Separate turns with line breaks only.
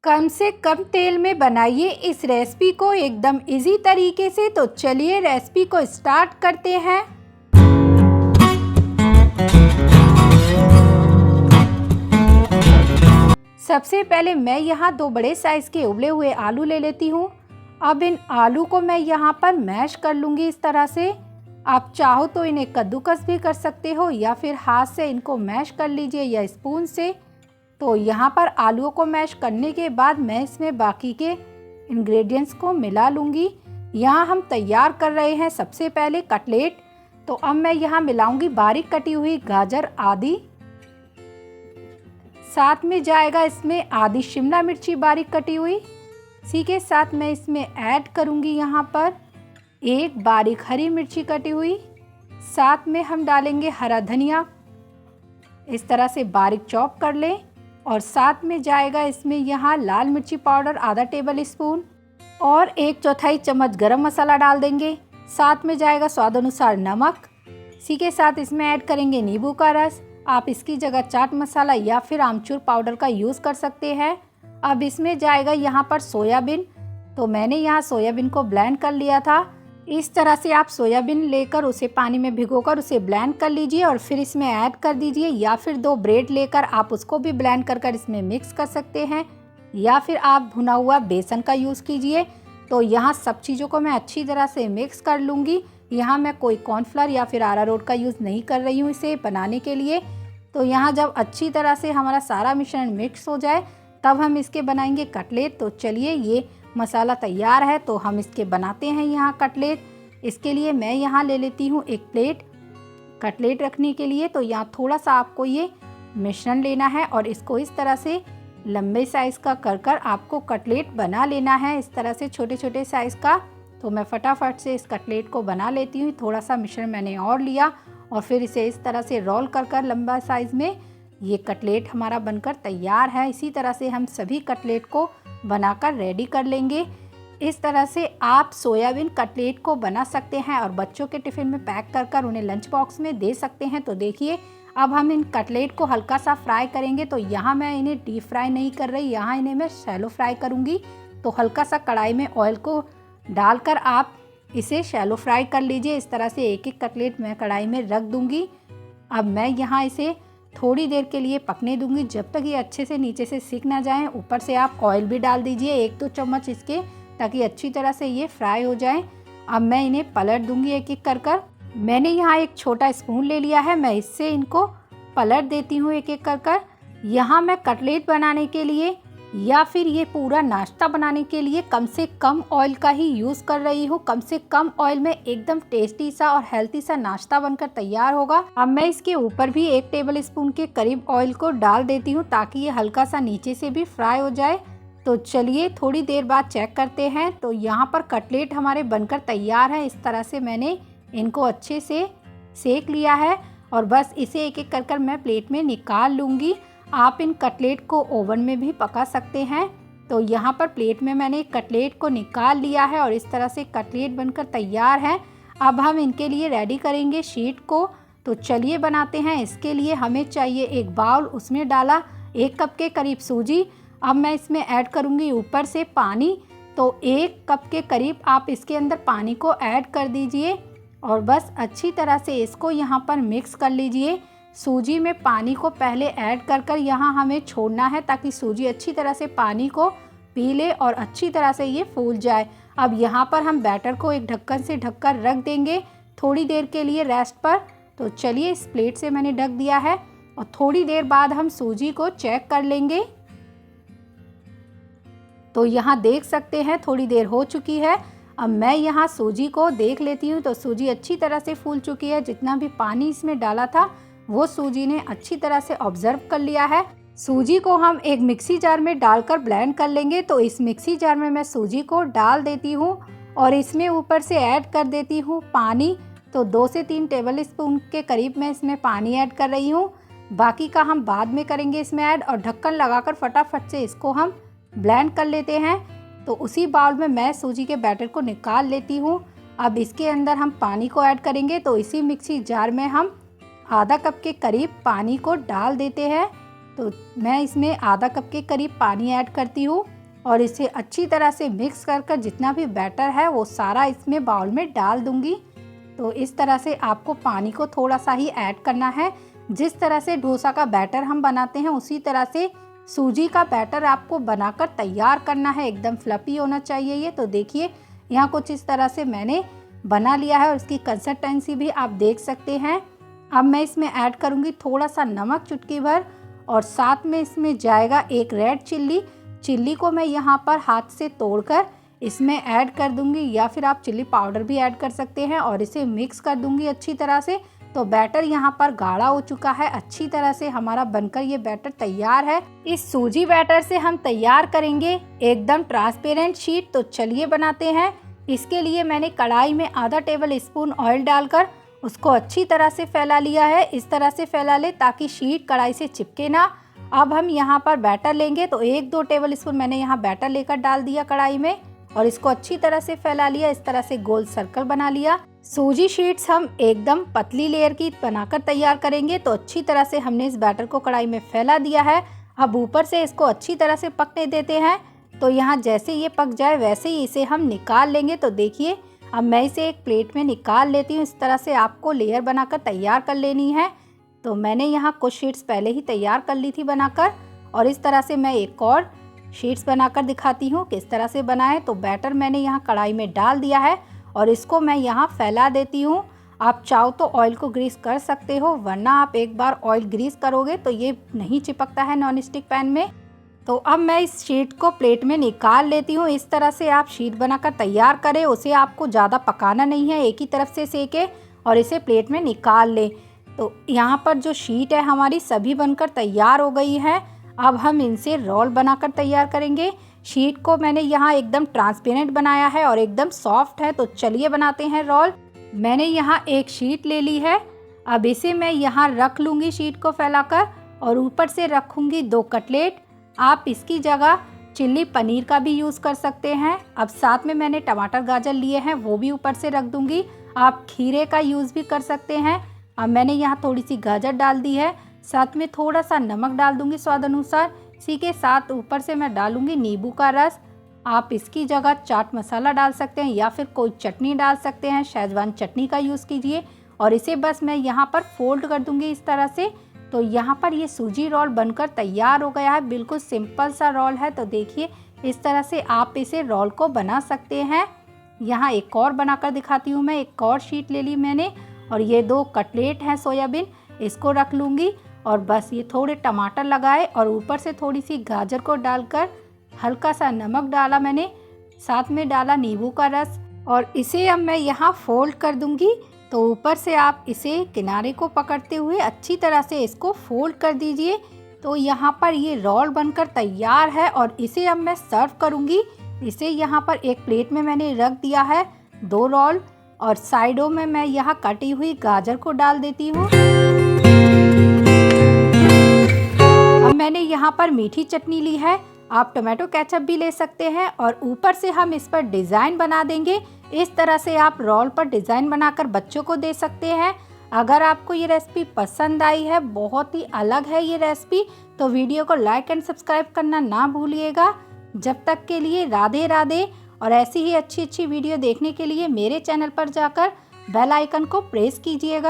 कम से कम तेल में बनाइए इस रेसिपी को एकदम इजी तरीके से। तो चलिए रेसिपी को स्टार्ट करते हैं। सबसे पहले मैं यहाँ 2 बड़े साइज़ के उबले हुए आलू ले लेती हूँ। अब इन आलू को मैं यहाँ पर मैश कर लूँगी इस तरह से। आप चाहो तो इन्हें कद्दूकस भी कर सकते हो या फिर हाथ से इनको मैश कर लीजिए या स्पून से। तो यहाँ पर आलूओं को मैश करने के बाद मैं इसमें बाकी के इंग्रेडिएंट्स को मिला लूँगी। यहाँ हम तैयार कर रहे हैं सबसे पहले कटलेट। तो अब मैं यहाँ मिलाऊँगी बारीक कटी हुई गाजर आदि, साथ में जाएगा इसमें आधी शिमला मिर्ची बारीक कटी हुई। इसी के साथ मैं इसमें ऐड करूँगी यहाँ पर एक बारीक हरी मिर्ची कटी हुई। साथ में हम डालेंगे हरा धनिया, इस तरह से बारीक चॉप कर लें। और साथ में जाएगा इसमें यहाँ लाल मिर्ची पाउडर आधा टेबल स्पून और 1/4 चम्मच गरम मसाला डाल देंगे। साथ में जाएगा स्वाद अनुसार नमक। इसी के साथ इसमें ऐड करेंगे नींबू का रस। आप इसकी जगह चाट मसाला या फिर आमचूर पाउडर का यूज़ कर सकते हैं। अब इसमें जाएगा यहाँ पर सोयाबीन। तो मैंने यहाँ सोयाबीन को ब्लेंड कर लिया था। इस तरह से आप सोयाबीन लेकर उसे पानी में भिगोकर उसे ब्लेंड कर लीजिए और फिर इसमें ऐड कर दीजिए, या फिर 2 ब्रेड लेकर आप उसको भी ब्लेंड कर इसमें मिक्स कर सकते हैं, या फिर आप भुना हुआ बेसन का यूज़ कीजिए। तो यहाँ सब चीज़ों को मैं अच्छी तरह से मिक्स कर लूँगी। यहाँ मैं कोई कॉर्नफ्लावर या फिर अरारोट का यूज़ नहीं कर रही हूँ इसे बनाने के लिए। तो यहाँ जब अच्छी तरह से हमारा सारा मिश्रण मिक्स हो जाए तब हम इसके बनाएंगे कटलेट। तो चलिए ये मसाला तैयार है तो हम इसके बनाते हैं यहाँ कटलेट। इसके लिए मैं यहाँ ले लेती हूँ एक प्लेट कटलेट रखने के लिए। तो यहाँ थोड़ा सा आपको ये मिश्रण लेना है और इसको इस तरह से लंबे साइज़ का कर आपको कटलेट बना लेना है, इस तरह से छोटे छोटे साइज़ का। तो मैं फटाफट से इस कटलेट को बना लेती हूँ। थोड़ा सा मिश्रण मैंने और लिया और फिर इसे इस तरह से रोल कर लंबा साइज़ में ये कटलेट हमारा बनकर तैयार है। इसी तरह से हम सभी कटलेट को बनाकर रेडी कर लेंगे। इस तरह से आप सोयाबीन कटलेट को बना सकते हैं और बच्चों के टिफ़िन में पैक कर उन्हें लंच बॉक्स में दे सकते हैं। तो देखिए अब हम इन कटलेट को हल्का सा फ्राई करेंगे। तो यहाँ मैं इन्हें डीप फ्राई नहीं कर रही, यहाँ इन्हें मैं शैलो फ्राई करूँगी। तो हल्का सा कढ़ाई में ऑयल को डालकर आप इसे शैलो फ्राई कर लीजिए। इस तरह से एक एक कटलेट मैं कढ़ाई में रख दूँगी। अब मैं यहाँ इसे थोड़ी देर के लिए पकने दूंगी जब तक ये अच्छे से नीचे से सिक ना जाए। ऊपर से आप ऑयल भी डाल दीजिए 1-2 चम्मच इसके, ताकि अच्छी तरह से ये फ्राई हो जाए। अब मैं इन्हें पलट दूंगी एक एक कर। मैंने यहाँ एक छोटा स्पून ले लिया है, मैं इससे इनको पलट देती हूँ एक एक कर। यहाँ मैं कटलेट बनाने के लिए या फिर ये पूरा नाश्ता बनाने के लिए कम से कम ऑयल का ही यूज़ कर रही हूँ। कम से कम ऑयल में एकदम टेस्टी सा और हेल्थी सा नाश्ता बनकर तैयार होगा। अब मैं इसके ऊपर भी 1 टेबल स्पून के करीब ऑयल को डाल देती हूँ ताकि ये हल्का सा नीचे से भी फ्राई हो जाए। तो चलिए थोड़ी देर बाद चेक करते हैं। तो यहाँ पर कटलेट हमारे बनकर तैयार है। इस तरह से मैंने इनको अच्छे से सेक लिया है और बस इसे एक एक कर मैं प्लेट में निकाल लूँगी। आप इन कटलेट को ओवन में भी पका सकते हैं। तो यहाँ पर प्लेट में मैंने कटलेट को निकाल लिया है और इस तरह से कटलेट बनकर तैयार है। अब हम इनके लिए रेडी करेंगे शीट को। तो चलिए बनाते हैं। इसके लिए हमें चाहिए एक बाउल, उसमें डाला 1 कप के करीब सूजी। अब मैं इसमें ऐड करूँगी ऊपर से पानी। तो 1 कप के करीब आप इसके अंदर पानी को ऐड कर दीजिए और बस अच्छी तरह से इसको यहाँ पर मिक्स कर लीजिए। सूजी में पानी को पहले ऐड कर यहाँ हमें छोड़ना है ताकि सूजी अच्छी तरह से पानी को पी ले और अच्छी तरह से ये फूल जाए। अब यहाँ पर हम बैटर को एक ढक्कन से ढककर रख देंगे थोड़ी देर के लिए रेस्ट पर। तो चलिए इस प्लेट से मैंने ढक दिया है और थोड़ी देर बाद हम सूजी को चेक कर लेंगे। तो यहाँ देख सकते हैं थोड़ी देर हो चुकी है। अब मैं यहाँ सूजी को देख लेती हूँ। तो सूजी अच्छी तरह से फूल चुकी है। जितना भी पानी इसमें डाला था वो सूजी ने अच्छी तरह से ऑब्जर्व कर लिया है। सूजी को हम एक मिक्सी जार में डालकर ब्लेंड कर लेंगे। तो इस मिक्सी जार में मैं सूजी को डाल देती हूँ और इसमें ऊपर से ऐड कर देती हूँ पानी। तो 2 से 3 टेबल स्पून के करीब मैं इसमें पानी ऐड कर रही हूँ। बाकी का हम बाद में करेंगे इसमें ऐड। और ढक्कन लगाकर फटाफट से इसको हम ब्लेंड कर लेते हैं। तो उसी बाउल में मैं सूजी के बैटर को निकाल लेती हूँ। अब इसके अंदर हम पानी को ऐड करेंगे। तो इसी मिक्सी जार में हम आधा कप के करीब पानी को डाल देते हैं तो मैं इसमें आधा कप के करीब पानी ऐड करती हूँ और इसे अच्छी तरह से मिक्स कर जितना भी बैटर है वो सारा इसमें बाउल में डाल दूँगी। तो इस तरह से आपको पानी को थोड़ा सा ही ऐड करना है। जिस तरह से डोसा का बैटर हम बनाते हैं उसी तरह से सूजी का बैटर आपको बनाकर तैयार करना है। एकदम फ्लफी होना चाहिए ये। तो देखिए यहाँ कुछ इस तरह से मैंने बना लिया है और इसकी कंसिस्टेंसी भी आप देख सकते हैं। अब मैं इसमें ऐड करूँगी थोड़ा सा नमक, चुटकी भर, और साथ में इसमें जाएगा एक रेड चिल्ली को मैं यहाँ पर हाथ से तोड़कर इसमें ऐड कर दूंगी, या फिर आप चिल्ली पाउडर भी ऐड कर सकते हैं और इसे मिक्स कर दूंगी अच्छी तरह से। तो बैटर यहाँ पर गाढ़ा हो चुका है, अच्छी तरह से हमारा बनकर ये बैटर तैयार है। इस सूजी बैटर से हम तैयार करेंगे एकदम ट्रांसपेरेंट शीट। तो चलिए बनाते हैं। इसके लिए मैंने कढ़ाई में आधा टेबल स्पून ऑयल डालकर उसको अच्छी तरह से फैला लिया है। इस तरह से फैला ले ताकि शीट कढ़ाई से चिपके ना। अब हम यहाँ पर बैटर लेंगे, तो 1-2 टेबल स्पून मैंने यहाँ बैटर लेकर डाल दिया कढ़ाई में और इसको अच्छी तरह से फैला लिया। इस तरह से गोल सर्कल बना लिया। सूजी शीट्स हम एकदम पतली लेयर की बनाकर तैयार करेंगे। तो अच्छी तरह से हमने इस बैटर को कढ़ाई में फैला दिया है। अब ऊपर से इसको अच्छी तरह से पकने देते हैं। तो यहाँ जैसे ये पक जाए वैसे ही इसे हम निकाल लेंगे। तो देखिए अब मैं इसे एक प्लेट में निकाल लेती हूँ। इस तरह से आपको लेयर बनाकर तैयार कर लेनी है। तो मैंने यहाँ कुछ शीट्स पहले ही तैयार कर ली थी बनाकर, और इस तरह से मैं एक और शीट्स बनाकर दिखाती हूँ किस तरह से बनाए। तो बैटर मैंने यहाँ कढ़ाई में डाल दिया है और इसको मैं यहाँ फैला देती हूँ। आप चाहो तो ऑयल को ग्रीस कर सकते हो, वरना आप एक बार ऑयल ग्रीस करोगे तो ये नहीं चिपकता है नॉन स्टिक पैन में। तो अब मैं इस शीट को प्लेट में निकाल लेती हूँ। इस तरह से आप शीट बनाकर तैयार करें, उसे आपको ज़्यादा पकाना नहीं है, एक ही तरफ से सेके और इसे प्लेट में निकाल लें। तो यहाँ पर जो शीट है हमारी सभी बनकर तैयार हो गई है। अब हम इनसे रोल बनाकर तैयार करेंगे। शीट को मैंने यहाँ एकदम ट्रांसपेरेंट बनाया है और एकदम सॉफ्ट है। तो चलिए बनाते हैं रोल। मैंने यहाँ एक शीट ले ली है। अब इसे मैं यहाँ रख लूँगी शीट को फैलाकर, और ऊपर से रखूँगी 2 कटलेट। आप इसकी जगह चिल्ली पनीर का भी यूज़ कर सकते हैं। अब साथ में मैंने टमाटर गाजर लिए हैं, वो भी ऊपर से रख दूँगी। आप खीरे का यूज़ भी कर सकते हैं। अब मैंने यहाँ थोड़ी सी गाजर डाल दी है, साथ में थोड़ा सा नमक डाल दूँगी स्वाद अनुसार। इसी के साथ ऊपर से मैं डालूँगी नींबू का रस। आप इसकी जगह चाट मसाला डाल सकते हैं या फिर कोई चटनी डाल सकते हैं, शेजवान चटनी का यूज़ कीजिए। और इसे बस मैं यहाँ पर फोल्ड कर दूँगी इस तरह से। तो यहाँ पर ये सूजी रोल बनकर तैयार हो गया है। बिल्कुल सिंपल सा रोल है। तो देखिए इस तरह से आप इसे रोल को बना सकते हैं। यहाँ एक और बनाकर दिखाती हूँ मैं। एक और शीट ले ली मैंने और ये 2 कटलेट हैं सोयाबीन, इसको रख लूँगी। और बस ये थोड़े टमाटर लगाए और ऊपर से थोड़ी सी गाजर को डालकर हल्का सा नमक डाला मैंने, साथ में डाला नींबू का रस, और इसे अब मैं यहाँ फोल्ड कर दूँगी। तो ऊपर से आप इसे किनारे को पकड़ते हुए अच्छी तरह से इसको फोल्ड कर दीजिए। तो यहाँ पर ये रोल बनकर तैयार है और इसे अब मैं सर्व करूँगी। इसे यहाँ पर एक प्लेट में मैंने रख दिया है 2 रोल, और साइडों में मैं यहाँ कटी हुई गाजर को डाल देती हूँ। अब मैंने यहाँ पर मीठी चटनी ली है, आप टोमेटो केचप भी ले सकते हैं, और ऊपर से हम इस पर डिज़ाइन बना देंगे। इस तरह से आप रोल पर डिज़ाइन बनाकर बच्चों को दे सकते हैं। अगर आपको ये रेसिपी पसंद आई है, बहुत ही अलग है ये रेसिपी, तो वीडियो को लाइक एंड सब्सक्राइब करना ना भूलिएगा। जब तक के लिए राधे राधे। और ऐसी ही अच्छी अच्छी वीडियो देखने के लिए मेरे चैनल पर जाकर बेल आइकन को प्रेस कीजिएगा।